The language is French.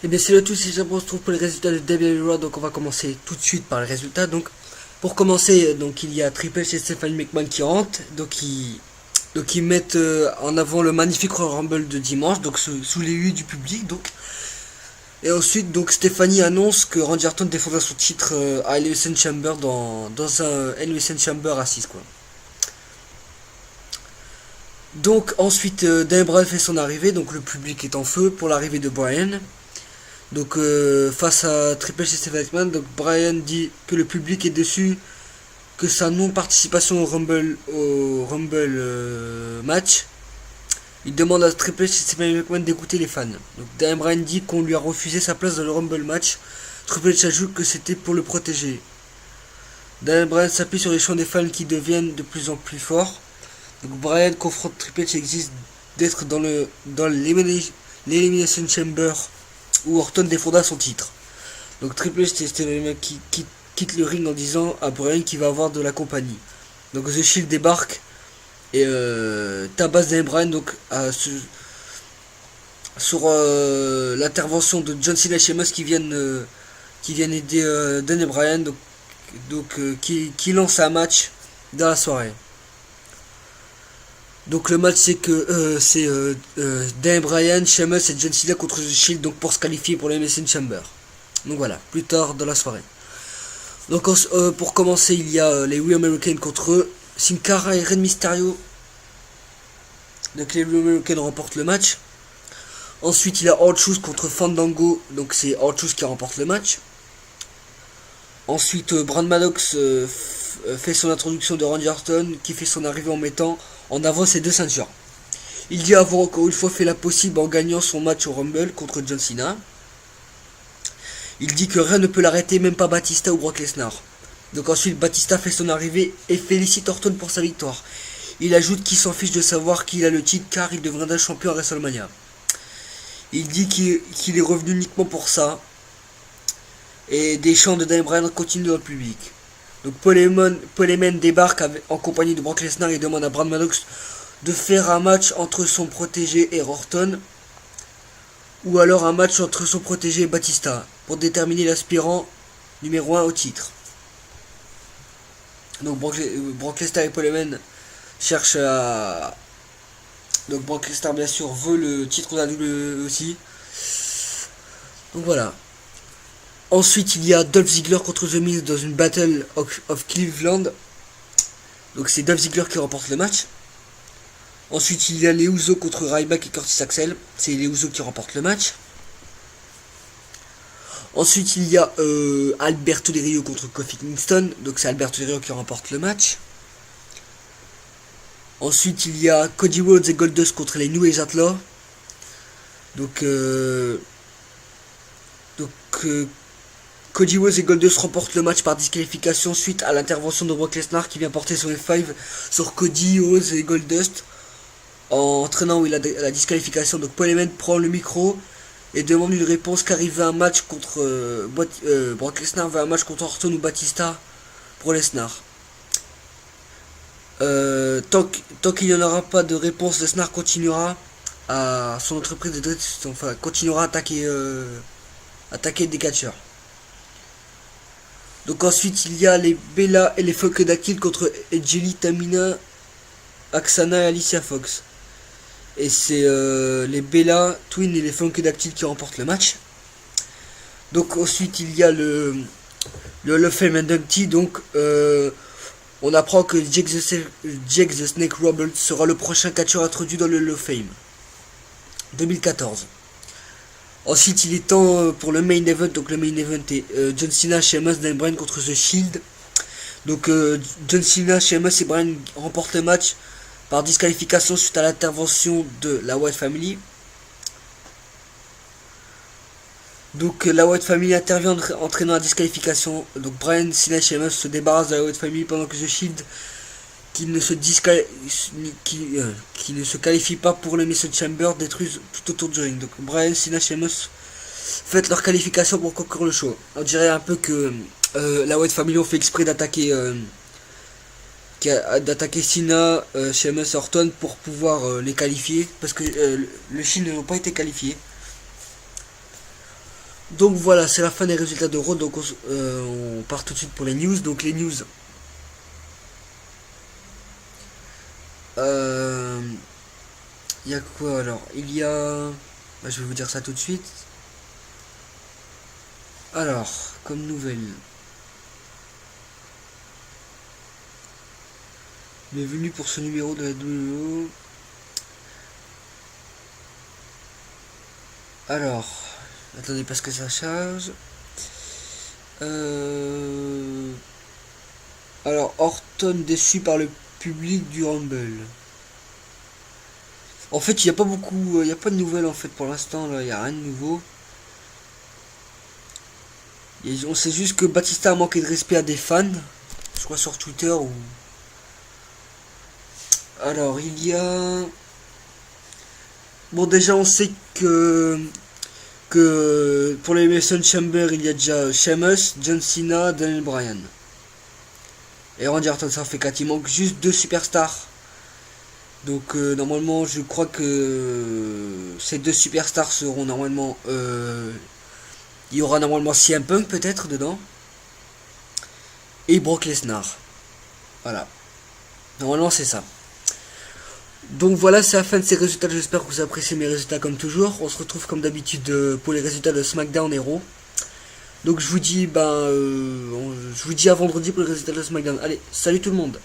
Et bien salut à tous, c'est Jabon, on se trouve pour les résultats de WWE Raw. Donc on va commencer tout de suite par les résultats. Donc pour commencer, donc il y a Triple H et Stephanie McMahon qui rentrent. Donc ils mettent en avant le magnifique Royal Rumble de dimanche, donc sous les huées du public. Donc et ensuite donc Stephanie annonce que Randy Orton défendra son titre à Elimination Chamber dans un Elimination Chamber à 6 quoi. Donc ensuite Daniel Bryan fait son arrivée, donc le public est en feu pour l'arrivée de Bryan. Donc face à Triple H et Stephanie McMahon, donc Bryan dit que le public est déçu que sa non-participation au Rumble match. Il demande à Triple H et Stephanie McMahon d'écouter les fans. Donc Daniel Bryan dit qu'on lui a refusé sa place dans le Rumble match. Triple H ajoute que c'était pour le protéger. Daniel Bryan s'appuie sur les chants des fans qui deviennent de plus en plus forts. Donc Bryan confronte Triple H, existe d'être dans l'Elimination Chamber où Orton défendra son titre. Donc Triple H et Stephanie qui quitte le ring en disant à Bryan qu'il va avoir de la compagnie. Donc The Shield débarque et tabasse Daniel Bryan donc sur l'intervention de John Cena et Sheamus qui viennent aider Daniel Bryan qui lance un match dans la soirée. Donc le match c'est que Daniel Bryan, Sheamus et John Cena contre The Shield donc pour se qualifier pour l'Elimination Chamber. Donc voilà, plus tard dans la soirée. Donc pour commencer il y a les We Americans contre eux, Sin Cara et Rey Mysterio. Donc les We Americans remportent le match. Ensuite il y a R-Truth contre Fandango, donc c'est R-Truth qui remporte le match. Ensuite Brad Maddox fait son introduction de Randy Orton qui fait son arrivée en mettant en avant ses deux ceintures. Il dit avoir encore une fois fait la possible en gagnant son match au Rumble contre John Cena. Il dit que rien ne peut l'arrêter, même pas Batista ou Brock Lesnar. Donc ensuite Batista fait son arrivée et félicite Orton pour sa victoire. Il ajoute qu'il s'en fiche de savoir qu'il a le titre car il deviendra champion à WrestleMania. Il dit qu'il est revenu uniquement pour ça. Et des chants de Daniel Bryan continuent dans le public. Donc Paul Heyman débarque en compagnie de Brock Lesnar et demande à Brad Maddox de faire un match entre son protégé et Orton, ou alors un match entre son protégé et Batista pour déterminer l'aspirant numéro 1 au titre. Donc Brock Lesnar et Paul Heyman cherchent à... Donc Brock Lesnar bien sûr veut le titre de la WWE aussi. Donc voilà. Ensuite, il y a Dolph Ziggler contre The Miz dans une Battle of Cleveland. Donc c'est Dolph Ziggler qui remporte le match. Ensuite, il y a les Usos contre Ryback et Curtis Axel. C'est les Usos qui remportent le match. Ensuite, il y a Alberto Del Rio contre Kofi Kingston. Donc c'est Alberto Del Rio qui remporte le match. Ensuite, il y a Cody Rhodes et Goldust contre les New Age Outlaws. Cody Rhodes et Goldust remportent le match par disqualification suite à l'intervention de Brock Lesnar qui vient porter son F5 sur Cody Rhodes et Goldust en entraînant la disqualification. Donc Paul Heyman prend le micro et demande une réponse car il veut un match contre Brock Lesnar veut un match contre Orton ou Batista pour Lesnar. Tant qu'il n'y en aura pas de réponse, Lesnar continuera à son entreprise continuera à attaquer des catcheurs. Donc ensuite il y a les Bella et les Funkadactyl contre Edgely, Tamina, Aksana et Alicia Fox. Et c'est les Bella Twin et les Funkadactyl qui remportent le match. Donc ensuite il y a le Hall of Fame inductee. Donc on apprend que Jake the Snake Roberts sera le prochain catcheur introduit dans le Hall of Fame 2014. Ensuite, il est temps pour le main event. Donc, le main event est John Cena, Sheamus, Daniel Bryan contre The Shield. Donc, John Cena, Sheamus et Bryan remportent le match par disqualification suite à l'intervention de la Wyatt Family. Donc, la Wyatt Family intervient entraînant la disqualification. Donc, Bryan, Cena et Sheamus se débarrassent de la Wyatt Family pendant que The Shield, qui ne se qualifie pas pour le Mission Chamber, détruisent tout autour du ring. Donc Bryan, Cena, Sheamus fêtent leur qualification pour conclure le show. On dirait un peu que la Wyatt Family ont fait exprès d'attaquer Cena, Sheamus, Orton pour pouvoir les qualifier, parce que le Shield n'ont pas été qualifiés. Donc voilà, c'est la fin des résultats de Raw. Donc on part tout de suite pour les news. Donc les news. Il y a quoi alors? Il y a... Bah, je vais vous dire ça tout de suite. Alors, comme nouvelle. Bienvenue pour ce numéro de la WWE. Alors, attendez parce que ça charge. Alors, Orton déçu par le public du Rumble. En fait, il n'y a pas beaucoup, il n'y a pas de nouvelles en fait pour l'instant. Là, il n'y a rien de nouveau. On sait juste que Batista a manqué de respect à des fans. Je crois sur Twitter ou. Alors, il y a. Bon, déjà, on sait que pour les Elimination Chamber, il y a déjà Sheamus, John Cena, Daniel Bryan. Et Randy Orton, ça fait 4. Il manque juste 2 superstars. Donc, normalement, je crois que ces 2 superstars seront normalement. Il y aura normalement CM Punk peut-être dedans. Et Brock Lesnar. Voilà. Normalement, c'est ça. Donc voilà, c'est la fin de ces résultats. J'espère que vous appréciez mes résultats comme toujours. On se retrouve comme d'habitude pour les résultats de SmackDown et Raw. Donc je vous dis à vendredi pour les résultats de SmackDown. Allez, salut tout le monde.